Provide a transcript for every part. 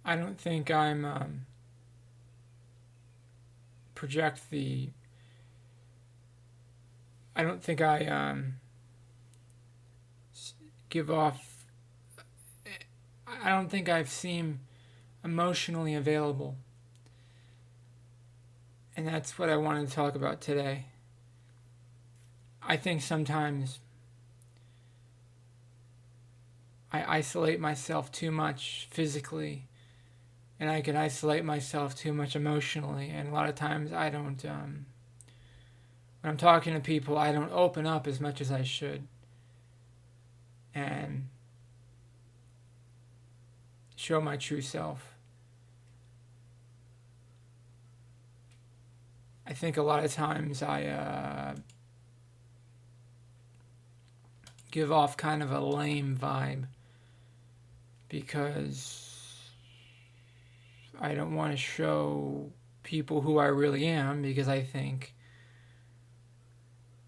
I don't think I'm project the. I don't think I give off. I don't think I seem emotionally available, and that's what I wanted to talk about today. I think sometimes I isolate myself too much physically, and I can isolate myself too much emotionally, and a lot of times I don't. When I'm talking to people, I don't open up as much as I should, and show my true self. I think a lot of times I give off kind of a lame vibe because I don't want to show people who I really am because I think,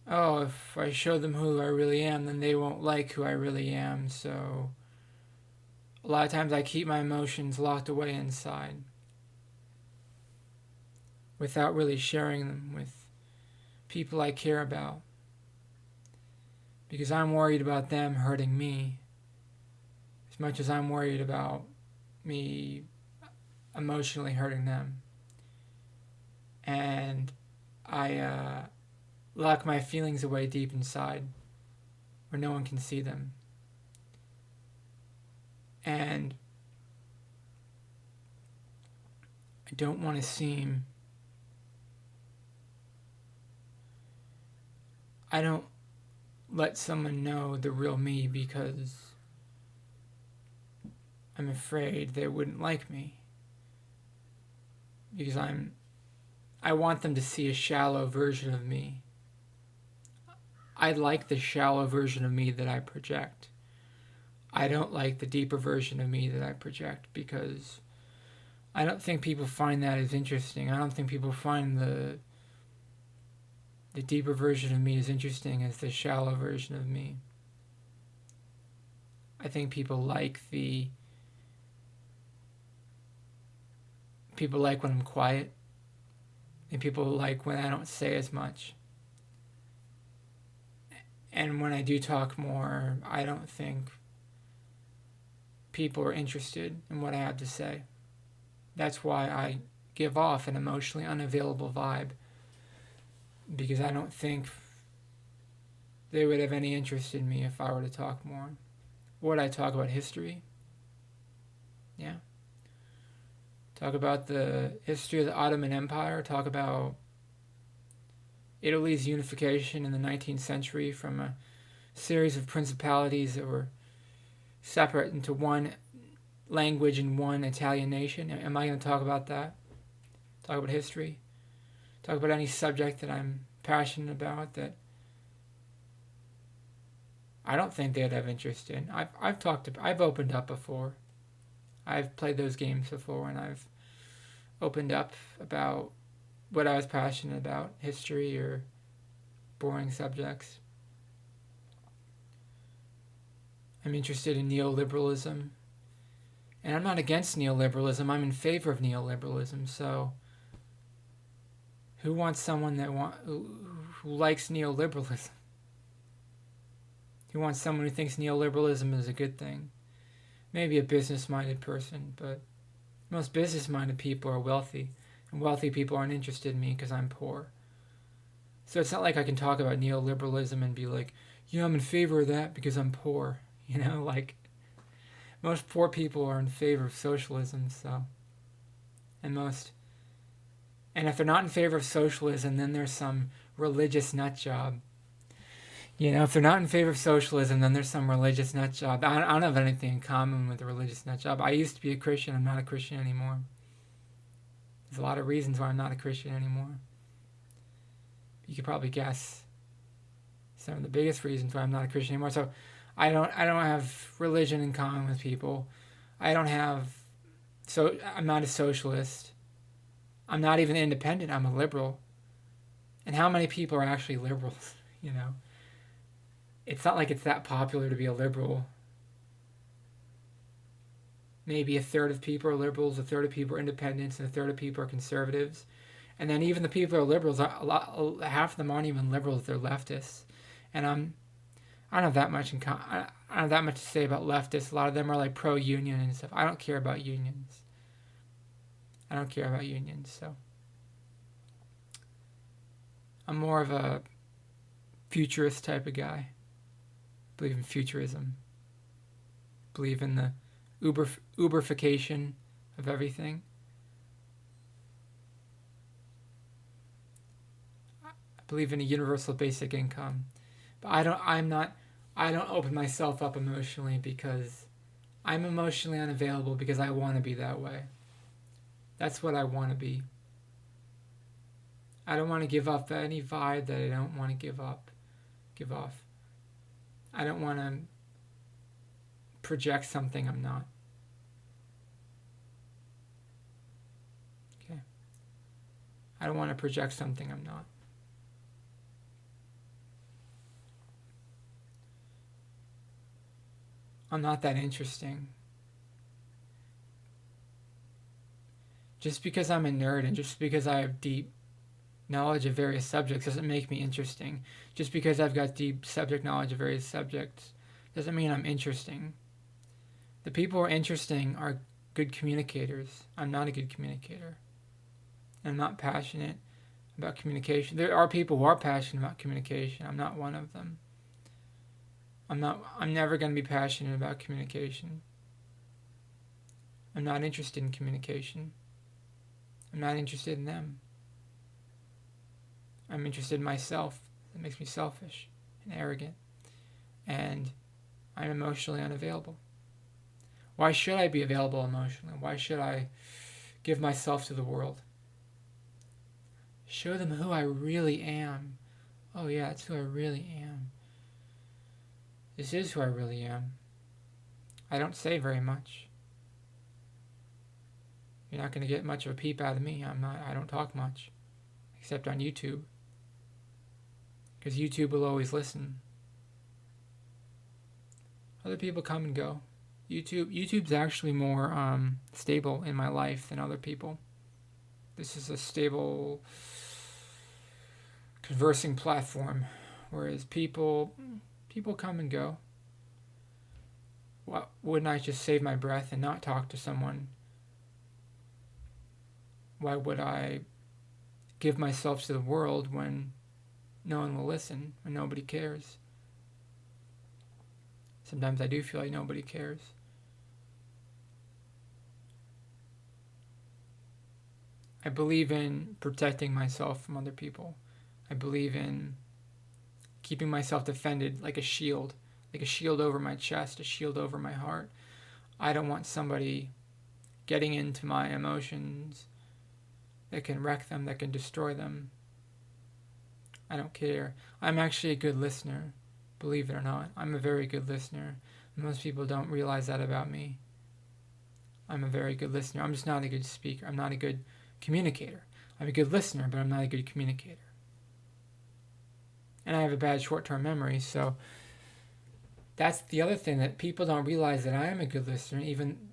oh, if I show them who I really am, then they won't like who I really am. So a lot of times I keep my emotions locked away inside without really sharing them with people I care about because I'm worried about them hurting me as much as I'm worried about me emotionally hurting them. And I lock my feelings away deep inside where no one can see them. And I don't want to seem. I don't let someone know the real me because I'm afraid they wouldn't like me. Because I want them to see a shallow version of me. I like the shallow version of me that I project. I don't like the deeper version of me that I project because I don't think people find that as interesting. I don't think people find the deeper version of me as interesting as the shallow version of me. I think people like when I'm quiet, and people like when I don't say as much. And when I do talk more, I don't think people are interested in what I have to say. That's why I give off an emotionally unavailable vibe because I don't think they would have any interest in me if I were to talk more. Would I talk about history? Yeah. Talk about the history of the Ottoman Empire. Talk about Italy's unification in the 19th century from a series of principalities that were separate into one language and one Italian nation. Am I going to talk about that? Talk about history? Talk about any subject that I'm passionate about that I don't think they'd have interest in. I've opened up before. I've played those games before, and I've opened up about what I was passionate about, history or boring subjects. I'm interested in neoliberalism, and I'm not against neoliberalism. I'm in favor of neoliberalism. So, who wants someone who likes neoliberalism? Who wants someone who thinks neoliberalism is a good thing? Maybe a business-minded person, but most business-minded people are wealthy, and wealthy people aren't interested in me because I'm poor. So it's not like I can talk about neoliberalism and be like, yeah, I'm in favor of that because I'm poor. Like most poor people are in favor of socialism, so and if they're not in favor of socialism, then there's some religious nut job. If they're not in favor of socialism, then there's some religious nut job. I don't have anything in common with a religious nut job. I used to be a Christian. I'm not a Christian anymore. There's a lot of reasons why I'm not a Christian anymore. You could probably guess some of the biggest reasons why I'm not a Christian anymore. So I don't have religion in common with people. I'm not a socialist. I'm not even independent. I'm a liberal. And how many people are actually liberals? It's not like it's that popular to be a liberal. Maybe a third of people are liberals, a third of people are independents, and a third of people are conservatives. And then even the people who are liberals, half of them aren't even liberals; they're leftists. And I don't have that much I don't have that much to say about leftists. A lot of them are like pro-union and stuff. I don't care about unions. I don't care about unions. So I'm more of a futurist type of guy. Believe in futurism. Believe in the Uberification of everything. I believe in a universal basic income. But I don't open myself up emotionally because I'm emotionally unavailable because I want to be that way. That's what I want to be. I don't want to give up any vibe that I don't want to give off. I don't want to project something I'm not. Okay. I don't want to project something I'm not. I'm not that interesting. Just because I'm a nerd and just because I have deep knowledge of various subjects doesn't make me interesting. Just because I've got deep subject knowledge of various subjects doesn't mean I'm interesting. The people who are interesting are good communicators. I'm not a good communicator. I'm not passionate about communication. There are people who are passionate about communication. I'm not one of them. I'm never going to be passionate about communication. I'm not interested in communication. I'm not interested in them. I'm interested in myself. It makes me selfish and arrogant. And I'm emotionally unavailable. Why should I be available emotionally? Why should I give myself to the world? Show them who I really am. Oh yeah, that's who I really am. This is who I really am. I don't say very much. You're not going to get much of a peep out of me. I don't talk much. Except on YouTube. Because YouTube will always listen. Other people come and go. YouTube's actually more stable in my life than other people. This is a stable conversing platform, whereas people come and go. Well, wouldn't I just save my breath and not talk to someone? Why would I give myself to the world when no one will listen, when nobody cares? Sometimes I do feel like nobody cares. I believe in protecting myself from other people. I believe in keeping myself defended like a shield over my chest, a shield over my heart. I don't want somebody getting into my emotions that can wreck them, that can destroy them. I don't care. I'm actually a good listener, believe it or not. I'm a very good listener. Most people don't realize that about me. I'm a very good listener. I'm just not a good speaker. I'm not a good communicator. I'm a good listener, but I'm not a good communicator. And I have a bad short-term memory, so that's the other thing, that people don't realize that I am a good listener, even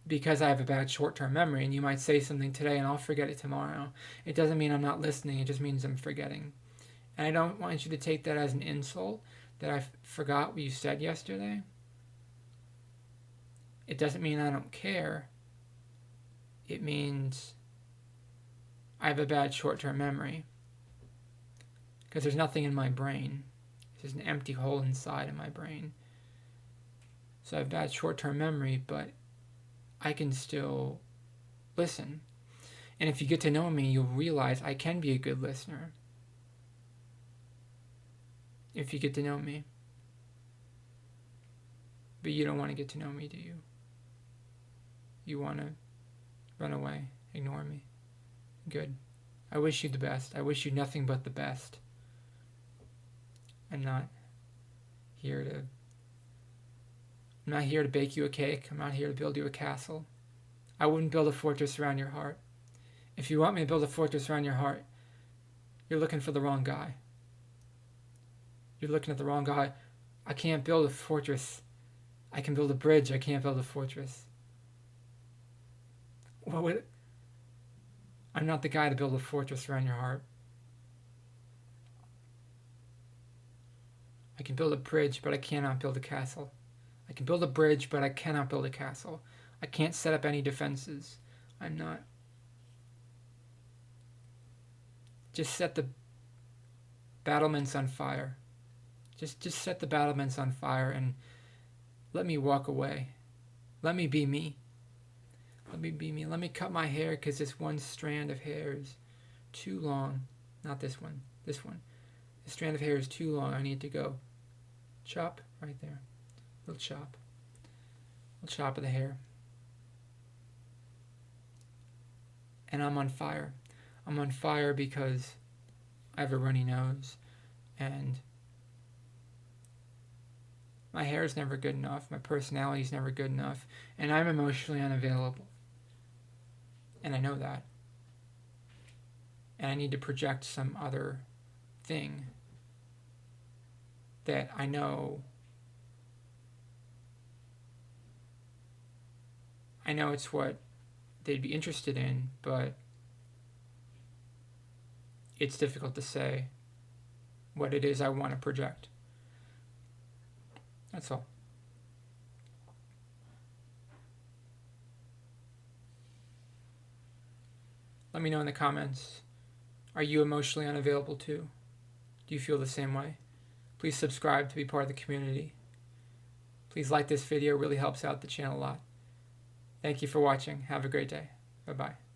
because I have a bad short-term memory. And you might say something today and I'll forget it tomorrow. It doesn't mean I'm not listening. It just means I'm forgetting. And I don't want you to take that as an insult, that I forgot what you said yesterday. It doesn't mean I don't care. It means I have a bad short-term memory. Because there's nothing in my brain. There's an empty hole inside of my brain. So I have bad short-term memory, but I can still listen. And if you get to know me, you'll realize I can be a good listener. If you get to know me. But you don't want to get to know me, do you? You want to run away, ignore me. Good. I wish you the best. I wish you nothing but the best. I'm not here to bake you a cake. I'm not here to build you a castle. I wouldn't build a fortress around your heart. If you want me to build a fortress around your heart, you're looking for the wrong guy. You're looking at the wrong guy. I can't build a fortress. I can build a bridge. I can't build a fortress. I'm not the guy to build a fortress around your heart. I can build a bridge, but I cannot build a castle. I can build a bridge, but I cannot build a castle. I can't set up any defenses. I'm not. Just set the battlements on fire. Just set the battlements on fire and let me walk away. Let me be me. Let me be me. Let me cut my hair because this one strand of hair is too long. Not this one. This one. This strand of hair is too long. I need to go. Chop right there. Little chop. Little chop of the hair. And I'm on fire. I'm on fire because I have a runny nose and my hair is never good enough. My personality is never good enough. And I'm emotionally unavailable. And I know that. And I need to project some other thing that I know it's what they'd be interested in, but it's difficult to say what it is I want to project. That's all. Let me know in the comments. Are you emotionally unavailable too? Do you feel the same way? Please subscribe to be part of the community. Please like this video. It really helps out the channel a lot. Thank you for watching. Have a great day. Bye-bye.